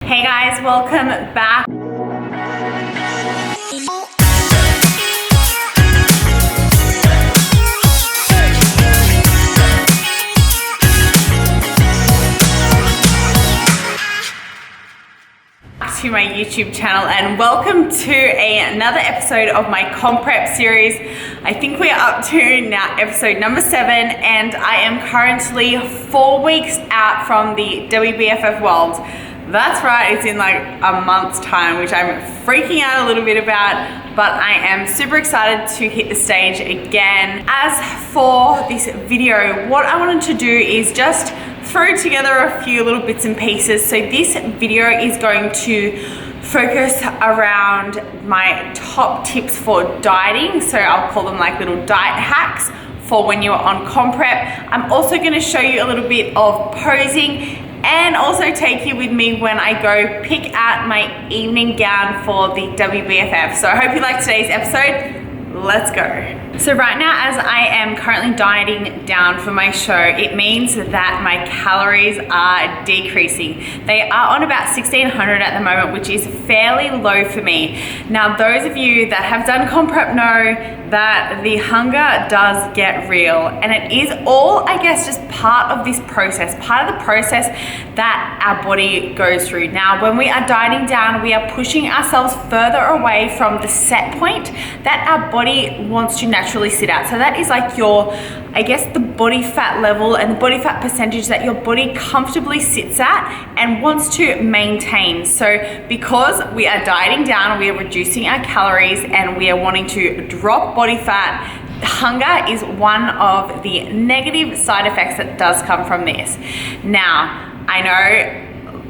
Hey guys, welcome back. To my YouTube channel, and welcome to another episode of my comp prep series. I think we're up to now episode number 7, and I am currently 4 weeks out from the WBFF World. That's right, it's in like a month's time, which I'm freaking out a little bit about, but I am super excited to hit the stage again. As for this video, what I wanted to do is just throw together a few little bits and pieces. So this video is going to focus around my top tips for dieting. So I'll call them like little diet hacks for when you're on comp prep. I'm also going to show you a little bit of posing and also take you with me when I go pick out my evening gown for the WBFF. So I hope you like today's episode. Let's go. So right now, as I am currently dieting down for my show, it means that my calories are decreasing. They are on about 1600 at the moment, which is fairly low for me. Now, those of you that have done comp prep know that the hunger does get real, and it is all, I guess, just part of this process, part of the process that our body goes through. Now, when we are dieting down, we are pushing ourselves further away from the set point that our body wants to naturally sit at. So that is like your, I guess, the body fat level and the body fat percentage that your body comfortably sits at and wants to maintain. So because we are dieting down, we are reducing our calories and we are wanting to drop body fat, hunger is one of the negative side effects that does come from this. Now, I know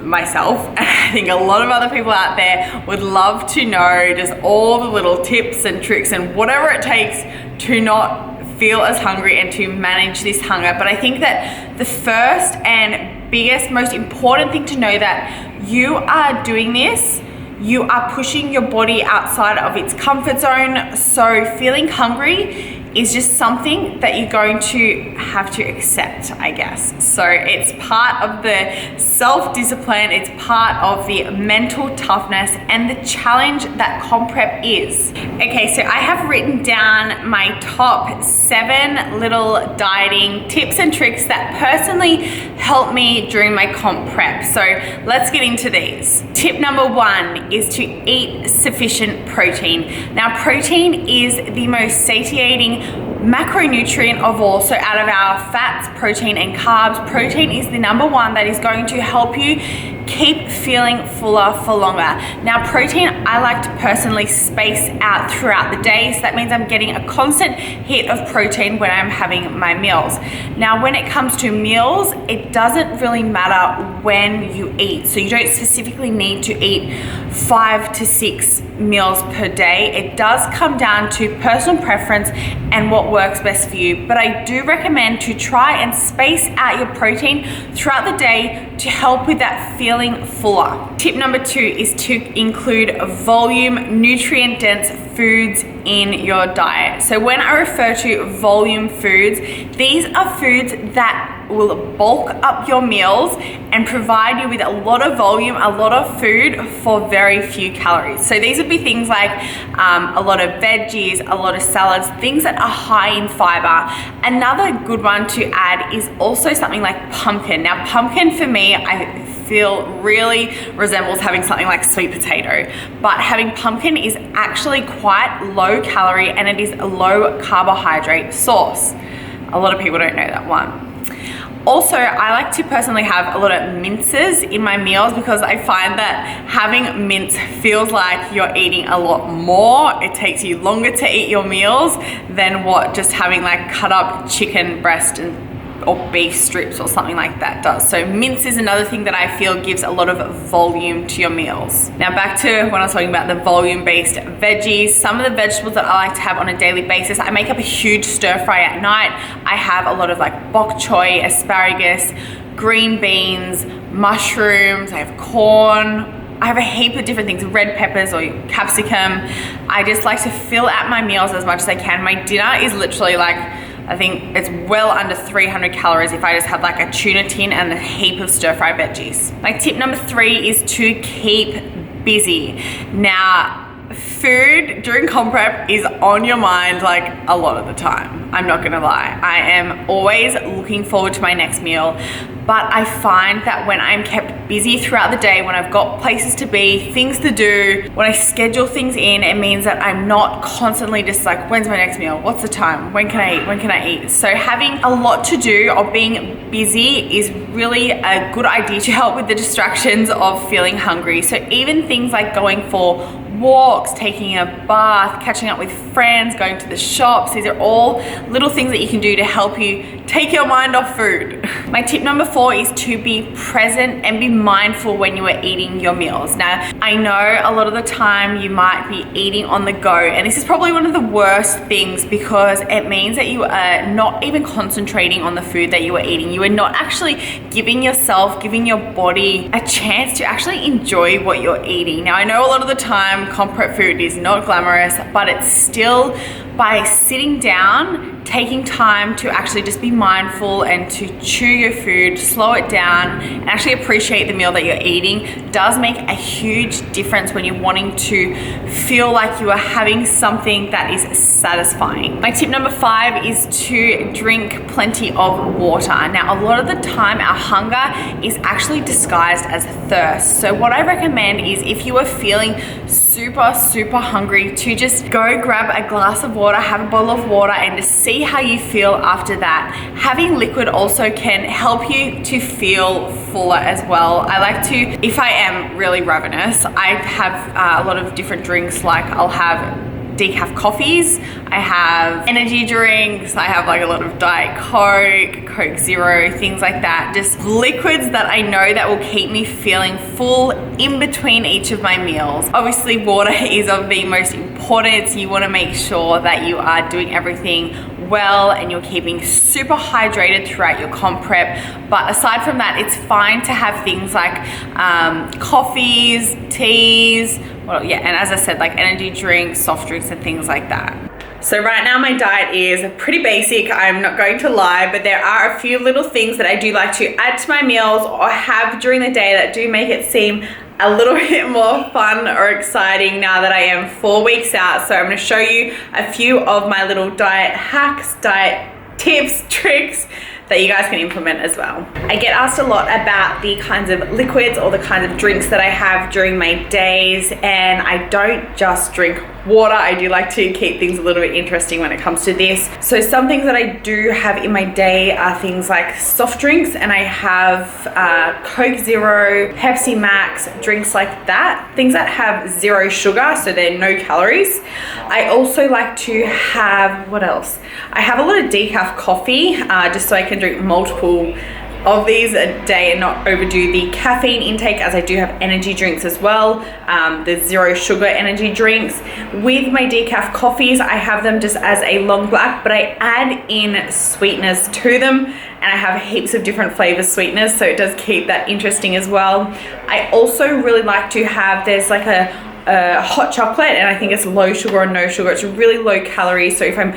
myself, and I think a lot of other people out there would love to know just all the little tips and tricks and whatever it takes to not feel as hungry and to manage this hunger. But I think that the first and biggest, most important thing to know that you are doing this, you are pushing your body outside of its comfort zone. So feeling hungry is just something that you're going to have to accept, I guess. So it's part of the self-discipline, it's part of the mental toughness and the challenge that comp prep is. Okay, so I have written down my top 7 little dieting tips and tricks that personally helped me during my comp prep. So let's get into these. Tip number 1 is to eat sufficient protein. Now, protein is the most satiating macronutrient of all. So out of our fats, protein and carbs, protein is the number 1 that is going to help you keep feeling fuller for longer. Now, protein, I like to personally space out throughout the day. So that means I'm getting a constant hit of protein when I'm having my meals. Now, when it comes to meals, it doesn't really matter when you eat. So you don't specifically need to eat 5 to 6 meals per day. It does come down to personal preference and what works best for you. But I do recommend to try and space out your protein throughout the day to help with that feeling fuller. Tip number 2 is to include volume, nutrient-dense foods in your diet. So when I refer to volume foods, these are foods that will bulk up your meals and provide you with a lot of volume, a lot of food for very few calories. So these would be things like a lot of veggies, a lot of salads, things that are high in fiber. Another good one to add is also something like pumpkin. Now, pumpkin for me, I feel really resembles having something like sweet potato, but having pumpkin is actually quite low calorie and it is a low carbohydrate source. A lot of people don't know that one. Also, I like to personally have a lot of minces in my meals because I find that having mince feels like you're eating a lot more. It takes you longer to eat your meals than what just having like cut up chicken breast or beef strips or something like that does. So mince is another thing that I feel gives a lot of volume to your meals. Now back to when I was talking about the volume-based veggies, some of the vegetables that I like to have on a daily basis, I make up a huge stir fry at night. I have a lot of like bok choy, asparagus, green beans, mushrooms, I have corn, I have a heap of different things, red peppers or capsicum. I just like to fill out my meals as much as I can. My dinner is literally like I think it's well under 300 calories if I just have like a tuna tin and a heap of stir-fry veggies. My tip number 3 is to keep busy. Now, food during comp prep is on your mind like a lot of the time. I'm not gonna lie. I am always looking forward to my next meal, but I find that when I'm kept busy throughout the day, when I've got places to be, things to do, when I schedule things in, it means that I'm not constantly just like, when's my next meal? What's the time? When can I eat? When can I eat? So having a lot to do or being busy is really a good idea to help with the distractions of feeling hungry. So even things like going for walks, taking a bath, catching up with friends, going to the shops, these are all little things that you can do to help you take your mind off food. My tip number 4 is to be present and be mindful when you are eating your meals. Now, I know a lot of the time you might be eating on the go, and this is probably one of the worst things because it means that you are not even concentrating on the food that you are eating. You are not actually giving your body a chance to actually enjoy what you're eating. Now, I know a lot of the time comp prep food is not glamorous, but it's still, by sitting down, taking time to actually just be mindful and to chew your food, slow it down, and actually appreciate the meal that you're eating does make a huge difference when you're wanting to feel like you are having something that is satisfying. My tip number 5 is to drink plenty of water. Now, a lot of the time our hunger is actually disguised as thirst. So what I recommend is if you are feeling super hungry, to just go grab a glass of water, have a bottle of water, and just see how you feel after that. Having liquid also can help you to feel fuller as well. I like to, if I am really ravenous, I have a lot of different drinks. Like I'll have decaf coffees, I have energy drinks, I have like a lot of Diet Coke, Coke Zero, things like that. Just liquids that I know that will keep me feeling full in between each of my meals. Obviously, water is of the most important, so you want to make sure that you are doing everything well and you're keeping super hydrated throughout your comp prep. But aside from that, it's fine to have things like coffees, teas, well, yeah, and as I said, like energy drinks, soft drinks, and things like that. So right now my diet is pretty basic, I'm not going to lie, but there are a few little things that I do like to add to my meals or have during the day that do make it seem a little bit more fun or exciting now that I am 4 weeks out. So I'm going to show you a few of my little diet hacks, diet tips, tricks that you guys can implement as well. I get asked a lot about the kinds of liquids or the kinds of drinks that I have during my days, and I don't just drink water. I do like to keep things a little bit interesting when it comes to this. So some things that I do have in my day are things like soft drinks, and I have Coke Zero, Pepsi Max, drinks like that. Things that have zero sugar, so they're no calories. I also like to have, what else? I have a lot of decaf coffee, just so I can drink multiple of these a day and not overdo the caffeine intake, as I do have energy drinks as well, the zero sugar energy drinks. With my decaf coffees, I have them just as a long black, but I add in sweeteners to them, and I have heaps of different flavor sweeteners, so it does keep that interesting as well. I also really like to have, there's like a hot chocolate, and I think it's low sugar or no sugar. It's really low calorie, so if I'm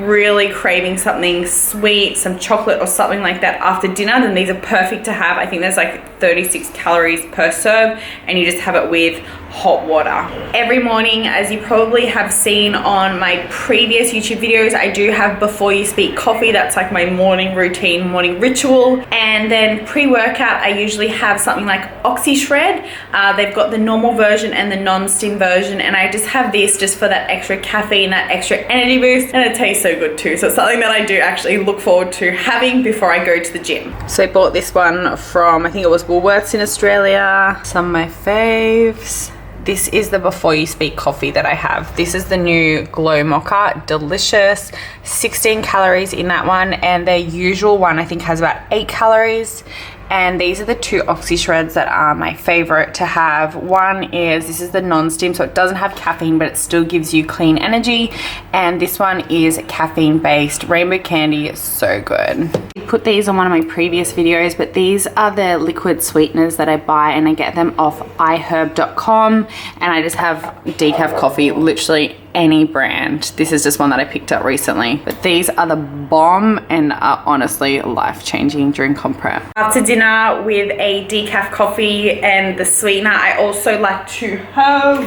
really craving something sweet, some chocolate or something like that after dinner, then these are perfect to have. I think there's like 36 calories per serve, and you just have it with hot water. Every morning, as you probably have seen on my previous YouTube videos, I do have Before You Speak coffee. That's like my morning routine, morning ritual. And then pre-workout, I usually have something like OxyShred. They've got the normal version and the non-stim version, and I just have this just for that extra caffeine, that extra energy boost, and it tastes so good too. So it's something that I do actually look forward to having before I go to the gym. So I bought this one from, I think it was Woolworths in Australia. Some of my faves. This is the Before You Speak coffee that I have. This is the new Glow Mocha, delicious. 16 calories in that one, and their usual one I think has about 8 calories. And these are the two OxyShreds that are my favorite to have. One is, this is the non-stim, so it doesn't have caffeine, but it still gives you clean energy. And this one is caffeine based, rainbow candy, so good. Put these on one of my previous videos, but these are the liquid sweeteners that I buy, and I get them off iherb.com, and I just have decaf coffee, literally any brand. This is just one that I picked up recently, but these are the bomb and are honestly life-changing during comp prep. After dinner with a decaf coffee and the sweetener, I also like to have,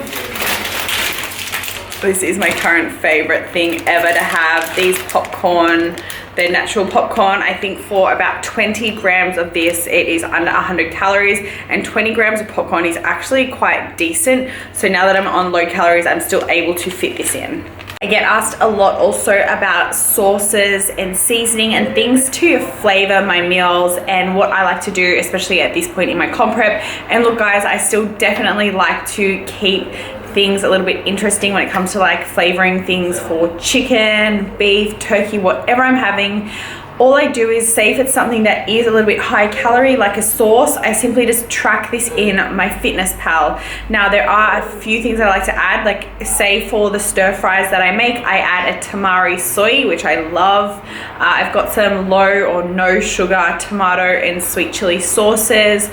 this is my current favorite thing ever to have, these popcorn. They're natural popcorn. I think for about 20 grams of this, it is under 100 calories, and 20 grams of popcorn is actually quite decent. So now that I'm on low calories, I'm still able to fit this in. I get asked a lot also about sauces and seasoning and things to flavor my meals and what I like to do, especially at this point in my comp prep. And look guys, I still definitely like to keep things a little bit interesting when it comes to like flavoring things for chicken, beef, turkey, whatever I'm having. All I do is, say if it's something that is a little bit high calorie, like a sauce, I simply just track this in my FitnessPal. Now there are a few things I like to add, like say for the stir fries that I make, I add a tamari soy, which I love. I've got some low or no sugar tomato and sweet chili sauces.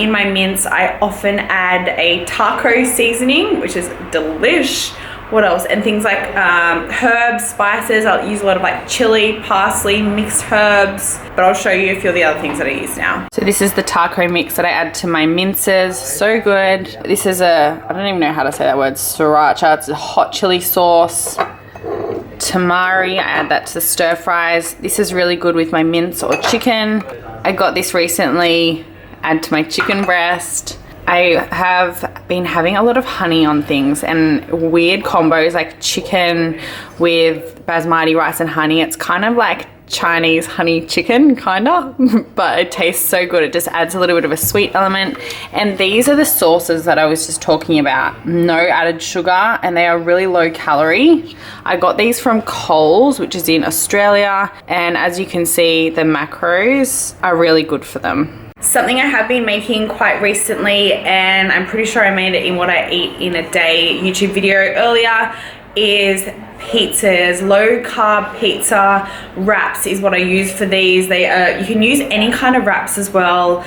In my mince, I often add a taco seasoning, which is delish. What else? And things like herbs, spices. I'll use a lot of like chili, parsley, mixed herbs, but I'll show you a few of the other things that I use now. So this is the taco mix that I add to my minces. So good. This is I don't even know how to say that word, sriracha. It's a hot chili sauce. Tamari, I add that to the stir fries. This is really good with my mince or chicken. I got this recently, add to my chicken breast. I have been having a lot of honey on things and weird combos like chicken with basmati rice and honey. It's kind of like Chinese honey chicken, kinda, but it tastes so good. It just adds a little bit of a sweet element. And these are the sauces that I was just talking about. No added sugar, and they are really low calorie. I got these from Coles, which is in Australia, and as you can see, the macros are really good for them. Something I have been making quite recently, and I'm pretty sure I made it in What I Eat in a Day YouTube video earlier, is pizzas. Low carb pizza wraps is what I use for these. They are, you can use any kind of wraps as well.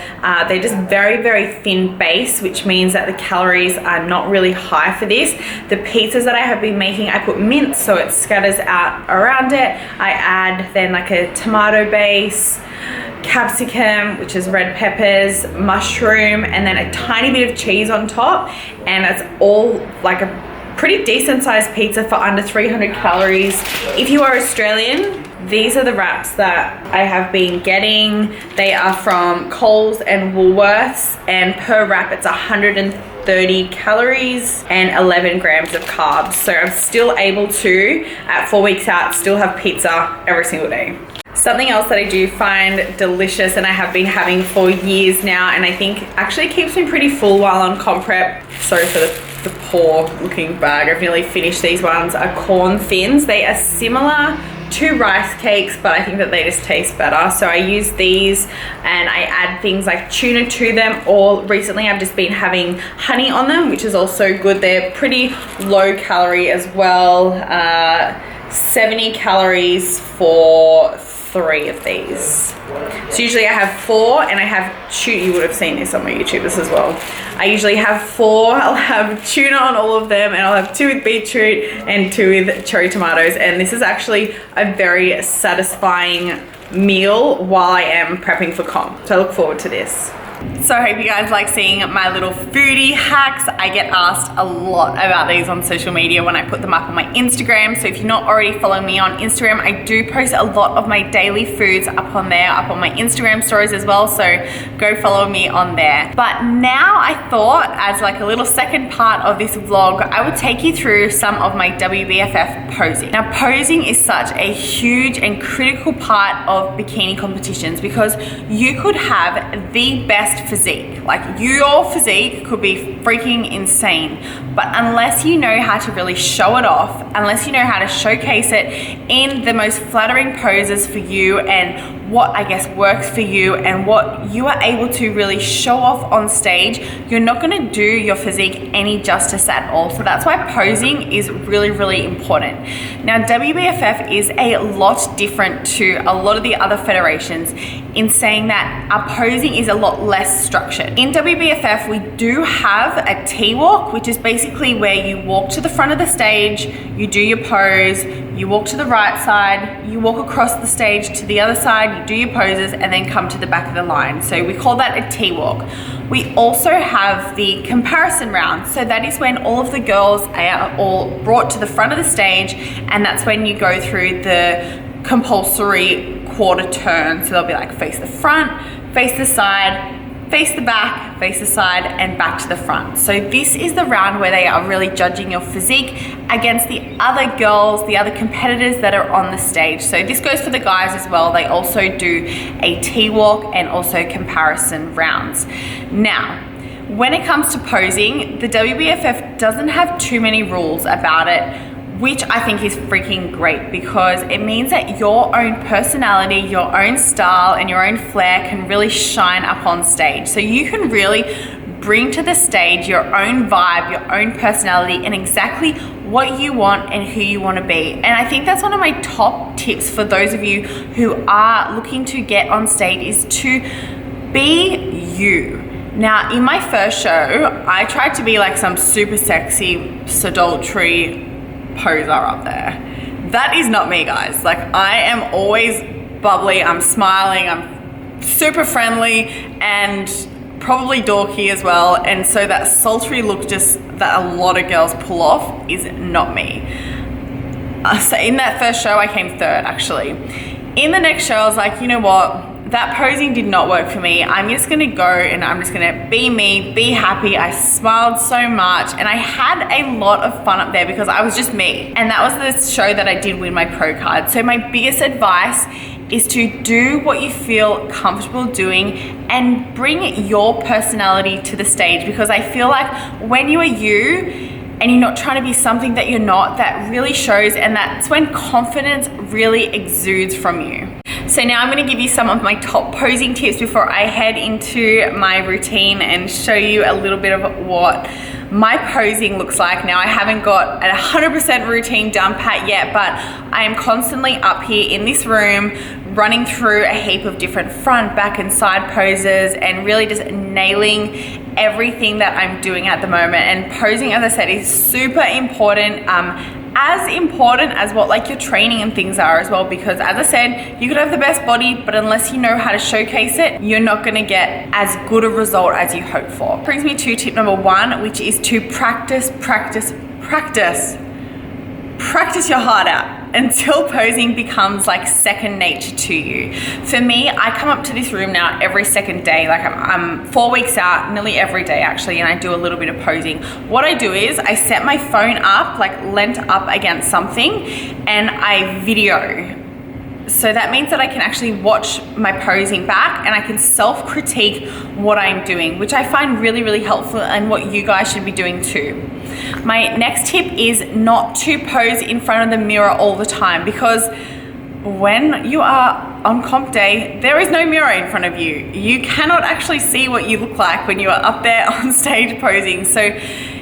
They're just very, very thin base, which means that the calories are not really high for this. The pizzas that I have been making, I put mince so it scatters out around it. I add then like a tomato base, capsicum, which is red peppers, mushroom, and then a tiny bit of cheese on top, and it's all like a pretty decent sized pizza for under 300 calories. If you are Australian, these are the wraps that I have been getting. They are from Coles and Woolworths, and per wrap it's 130 calories and 11 grams of carbs. So I'm still able to, at 4 weeks out, still have pizza every single day. Something else that I do find delicious and I have been having for years now, and I think actually keeps me pretty full while on comp prep. Sorry for the poor looking bag. I've nearly finished these ones, are corn thins. They are similar to rice cakes, but I think that they just taste better. So I use these and I add things like tuna to them, or recently I've just been having honey on them, which is also good. They're pretty low calorie as well. 70 calories for 3 of these. So usually I have 4, and I have tuna. You would have seen this on my YouTubers as well. I usually have 4. I'll have tuna on all of them, and I'll have 2 with beetroot and 2 with cherry tomatoes. And this is actually a very satisfying meal while I am prepping for comp. So I look forward to this. So I hope you guys like seeing my little foodie hacks. I get asked a lot about these on social media when I put them up on my Instagram. So if you're not already following me on Instagram, I do post a lot of my daily foods up on there, up on my Instagram stories as well. So go follow me on there. But now I thought, as like a little second part of this vlog, I would take you through some of my WBFF posing. Now posing is such a huge and critical part of bikini competitions, because you could have the best physique. Like your physique could be freaking insane, but unless you know how to really show it off, unless you know how to showcase it in the most flattering poses for you and what I guess works for you and what you are able to really show off on stage, you're not going to do your physique any justice at all. So that's why posing is really, really important. Now, WBFF is a lot different to a lot of the other federations in saying that our posing is a lot less structured. In WBFF, we do have a T-walk, which is basically where you walk to the front of the stage, you do your pose, you walk to the right side, you walk across the stage to the other side, you do your poses, and then come to the back of the line. So we call that a T-walk. We also have the comparison round. So that is when all of the girls are all brought to the front of the stage, and that's when you go through the compulsory quarter turn. So they'll be like face the front, face the side, face the back, face the side, and back to the front. So this is the round where they are really judging your physique against the other girls, the other competitors that are on the stage. So this goes for the guys as well. They also do a T-walk and also comparison rounds. Now, when it comes to posing, the WBFF doesn't have too many rules about it, which I think is freaking great, because it means that your own personality, your own style, and your own flair can really shine up on stage. So you can really bring to the stage your own vibe, your own personality, and exactly what you want and who you want to be. And I think that's one of my top tips for those of you who are looking to get on stage, is to be you. Now, in my first show, I tried to be like some super sexy, sultry poser up there. That is not me, guys. Like, I am always bubbly, I'm smiling, I'm super friendly, and probably dorky as well. And so that sultry look just that a lot of girls pull off is not me. So in that first show, I came third, actually. In the next show, I was like, you know what? That posing did not work for me. I'm just gonna go and I'm just gonna be me, be happy. I smiled so much and I had a lot of fun up there because I was just me. And that was the show that I did win my pro card. So my biggest advice is to do what you feel comfortable doing and bring your personality to the stage, because I feel like when you are you and you're not trying to be something that you're not, that really shows, and that's when confidence really exudes from you. So now I'm going to give you some of my top posing tips before I head into my routine and show you a little bit of what my posing looks like. Now, I haven't got a 100% routine down pat yet, but I am constantly up here in this room running through a heap of different front, back, and side poses and really just nailing everything that I'm doing at the moment. And posing, as I said, is super important. As important as what like your training and things are as well, because as I said, you could have the best body, but unless you know how to showcase it, you're not gonna get as good a result as you hope for. Brings me to tip number one, which is to practice your heart out until posing becomes like second nature to you. For me, I come up to this room now every second day. Like I'm 4 weeks out, nearly every day actually, and I do a little bit of posing. What I do is I set my phone up, like lent up against something, and I video. So that means that I can actually watch my posing back and I can self-critique what I'm doing, which I find really, really helpful and what you guys should be doing too. My next tip is not to pose in front of the mirror all the time, because when you are on comp day, there is no mirror in front of you. You cannot actually see what you look like when you are up there on stage posing. So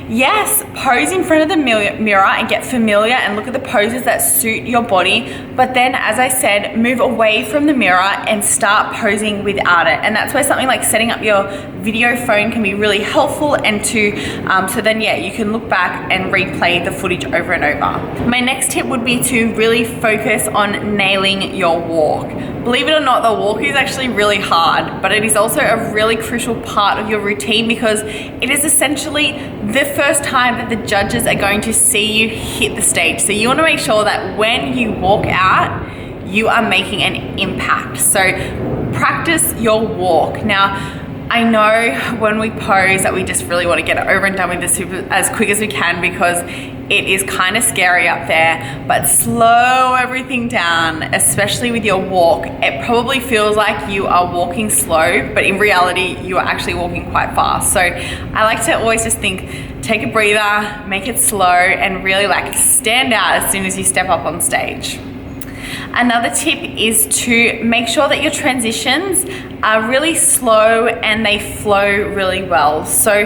yes, pose in front of the mirror and get familiar and look at the poses that suit your body. But then, as I said, move away from the mirror and start posing without it. And that's where something like setting up your video phone can be really helpful, and so then yeah, you can look back and replay the footage over and over. My next tip would be to really focus on nailing your walk. Believe it or not, the walk is actually really hard, but it is also a really crucial part of your routine, because it is essentially the first time that the judges are going to see you hit the stage. So you want to make sure that when you walk out, you are making an impact. So practice your walk. Now, I know when we pose that we just really want to get it over and done with this as quick as we can, because it is kind of scary up there, but slow everything down, especially with your walk. It probably feels like you are walking slow, but in reality, you are actually walking quite fast. So I like to always just think, take a breather, make it slow, and really like stand out as soon as you step up on stage. Another tip is to make sure that your transitions are really slow and they flow really well. So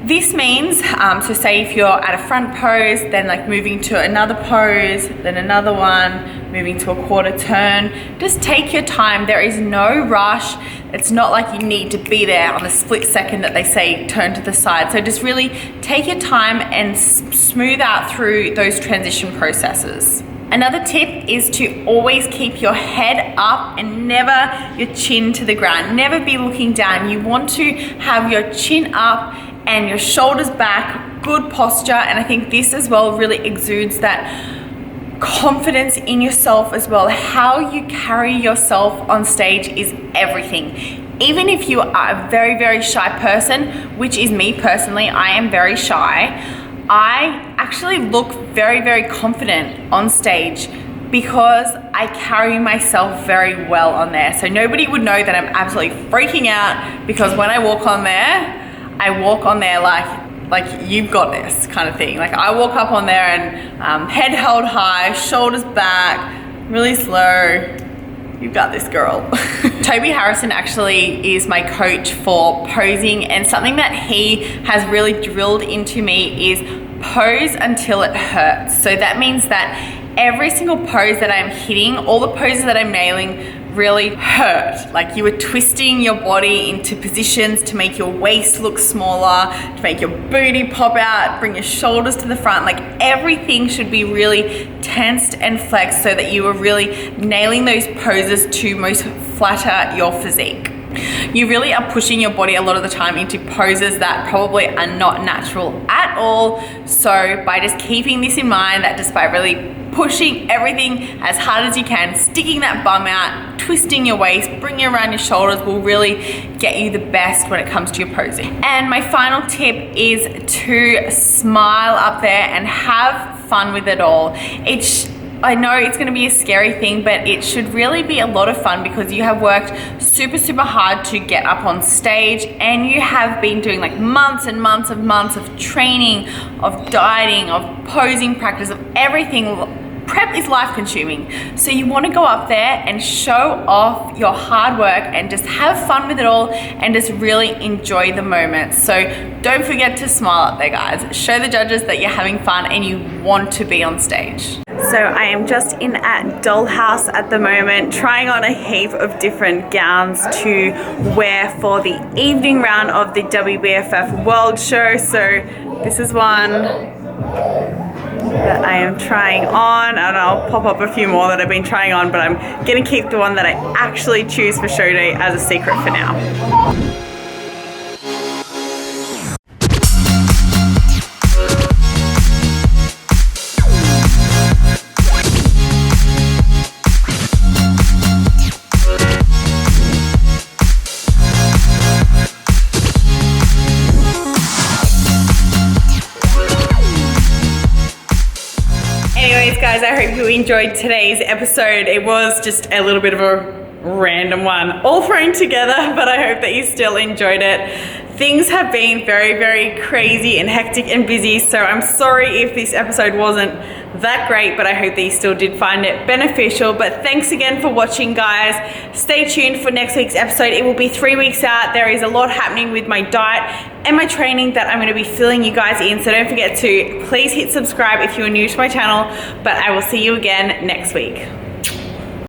this means, so say if you're at a front pose, then like moving to another pose, then another one, moving to a quarter turn. Just take your time. There is no rush. It's not like you need to be there on the split second that they say turn to the side. So just really take your time and smooth out through those transition processes. Another tip is to always keep your head up and never your chin to the ground. Never be looking down. You want to have your chin up and your shoulders back, good posture. And I think this as well really exudes that confidence in yourself as well. How you carry yourself on stage is everything. Even if you are a very, very shy person, which is me personally, I am very shy, I actually look very, very confident on stage because I carry myself very well on there. So nobody would know that I'm absolutely freaking out, because when I walk on there like you've got this kind of thing. Like I walk up on there and head held high, shoulders back, really slow. You've got this, girl. Toby Harrison actually is my coach for posing, and something that he has really drilled into me is pose until it hurts. So that means that every single pose that I'm hitting, all the poses that I'm nailing really hurt. Like you were twisting your body into positions to make your waist look smaller, to make your booty pop out, bring your shoulders to the front. Like everything should be really tensed and flexed so that you are really nailing those poses to most flatter your physique. You really are pushing your body a lot of the time into poses that probably are not natural at all. So by just keeping this in mind, that just by really pushing everything as hard as you can, sticking that bum out, twisting your waist, bringing around your shoulders will really get you the best when it comes to your posing. And my final tip is to smile up there and have fun with it all. I know it's going to be a scary thing, but it should really be a lot of fun, because you have worked super, super hard to get up on stage, and you have been doing like months and months of training, of dieting, of posing practice, of everything. Prep is life consuming. So you want to go up there and show off your hard work and just have fun with it all and just really enjoy the moment. So don't forget to smile up there, guys. Show the judges that you're having fun and you want to be on stage. So I am just in at Dollhouse at the moment, trying on a heap of different gowns to wear for the evening round of the WBFF World Show. So this is one that I am trying on, and I'll pop up a few more that I've been trying on, but I'm gonna keep the one that I actually choose for show day as a secret for now. Guys, I hope you enjoyed today's episode. It was just a little bit of a random one all thrown together, but I hope that you still enjoyed it. Things have been very, very crazy and hectic and busy, so I'm sorry if this episode wasn't that great, but I hope that you still did find it beneficial. But thanks again for watching, guys. Stay tuned for next week's episode. It will be 3 weeks out. There is a lot happening with my diet and my training that I'm going to be filling you guys in, so don't forget to please hit subscribe if you are new to my channel, but I will see you again next week.